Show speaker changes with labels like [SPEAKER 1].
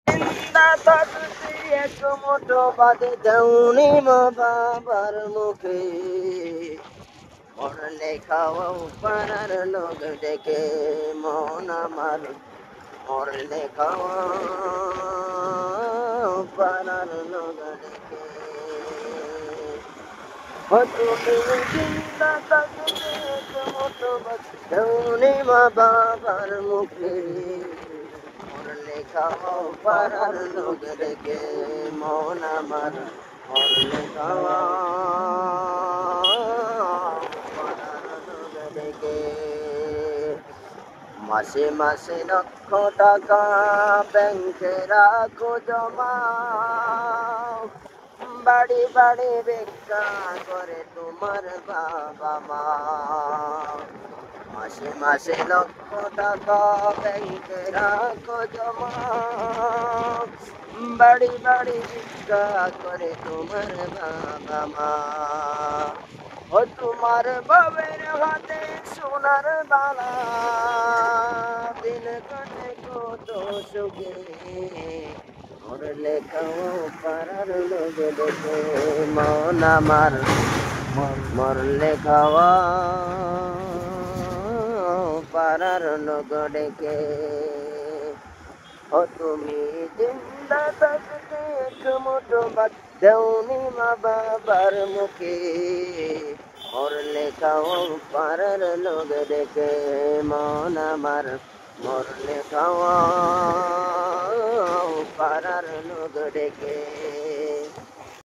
[SPEAKER 1] জিন্দা থাকতে এক মুঠো ভাত দেওনি মা বাবার মুখে, মরলে খাওয়াও পাড়ার লোক ডেকে মন আমার, মরলে খাওয়াও পাড়ার লোক ডেকে। ও তুমি জিন্দা থাকতে এক মুঠো ভাত দেওনি মা বাবার মুখে, মরলে খাওয়াও পাড়ার লোক ডেকে মন আমার, মরলে খাওয়াও পাড়ার লোক ডেকে। মাসে মাসে লক্ষ টাকা ব্যাংকে রাখো জমা, বাড়ি বাড়ি ভিক্ষা করে তোমার বাবা মা। মাসে মাসে লক্ষ টাকা ব্যাংকে রাখো জমা, বাড়ি বাড়ি ভিক্ষা করে তোমার বাবা মা। ও তোমার বাবার হাতে সোনার বালা, দিন কাটে কত সুখে, মরলে খাওয়াও পাড়ার লোক ডেকে মন আমার, মরলে খাওয়াও পাড়ার লোক ডেকে। ও তুমি জিন্দা থাকতে এক মুঠো ভাত দেওনি মা বাবার মুখে, মরলে খাওয়াও পাড়ার লোক ডেকে মন আমার, মরলে খাওয়াও পাড়ার লোক ডেকে।